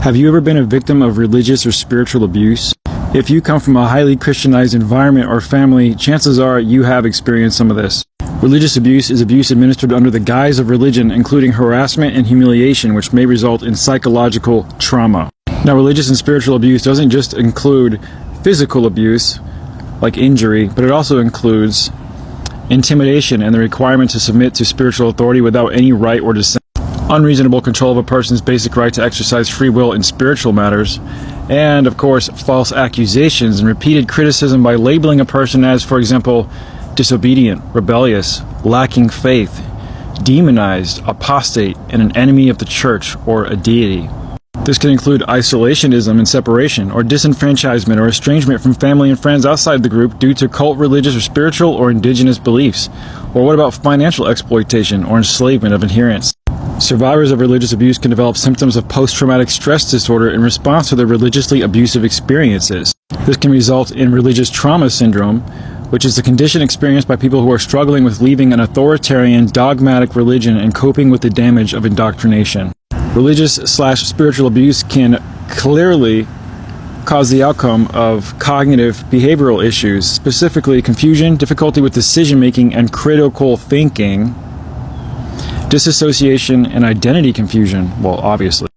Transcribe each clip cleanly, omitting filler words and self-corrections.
Have you ever been a victim of religious or spiritual abuse? If you come from a highly Christianized environment or family, chances are you have experienced some of this. Religious abuse is abuse administered under the guise of religion, including harassment and humiliation, which may result in psychological trauma. Now, religious and spiritual abuse doesn't just include physical abuse, like injury, but it also includes intimidation and the requirement to submit to spiritual authority without any right or dissent, unreasonable control of a person's basic right to exercise free will in spiritual matters, and, of course, false accusations and repeated criticism by labeling a person as, for example, disobedient, rebellious, lacking faith, demonized, apostate, and an enemy of the church or a deity. This can include isolationism and separation, or disenfranchisement or estrangement from family and friends outside the group due to cult, religious, or spiritual or indigenous beliefs. Or what about financial exploitation or enslavement of adherents? Survivors of religious abuse can develop symptoms of post-traumatic stress disorder in response to their religiously abusive experiences. This can result in religious trauma syndrome, which is the condition experienced by people who are struggling with leaving an authoritarian, dogmatic religion and coping with the damage of indoctrination. Religious/spiritual abuse can clearly cause the outcome of cognitive behavioral issues, specifically confusion, difficulty with decision-making and critical thinking, disassociation and identity confusion, well, obviously,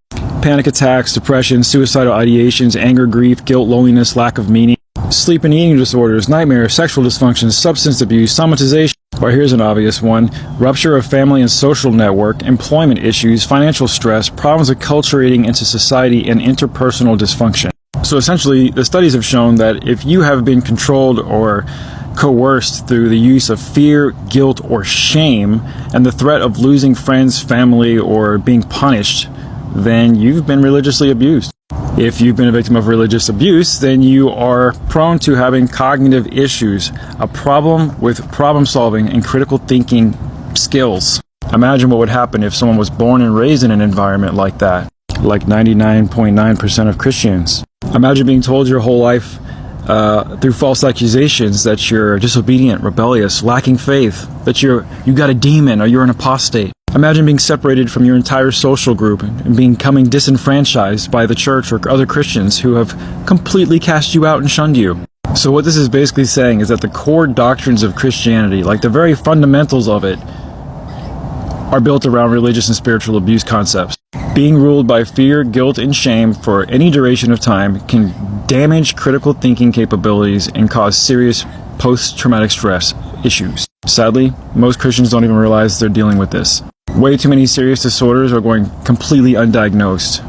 panic attacks, depression, suicidal ideations, anger, grief, guilt, loneliness, lack of meaning, sleep and eating disorders, nightmares, sexual dysfunctions, substance abuse, somatization, or here's an obvious one, rupture of family and social network, employment issues, financial stress, problems acculturating into society, and interpersonal dysfunction. So essentially, the studies have shown that if you have been controlled or coerced through the use of fear, guilt, or shame, and the threat of losing friends, family, or being punished, then you've been religiously abused. If you've been a victim of religious abuse, then you are prone to having cognitive issues, a problem with problem solving and critical thinking skills. Imagine what would happen if someone was born and raised in an environment like that, like 99.9% of Christians. Imagine being told your whole life through false accusations that you're disobedient, rebellious, lacking faith, that you got a demon or you're an apostate. Imagine being separated from your entire social group and becoming disenfranchised by the church or other Christians who have completely cast you out and shunned you. So what this is basically saying is that the core doctrines of Christianity, like the very fundamentals of it, are built around religious and spiritual abuse concepts. Being ruled by fear, guilt, and shame for any duration of time can damage critical thinking capabilities and cause serious post-traumatic stress issues. Sadly, most Christians don't even realize they're dealing with this. Way too many serious disorders are going completely undiagnosed.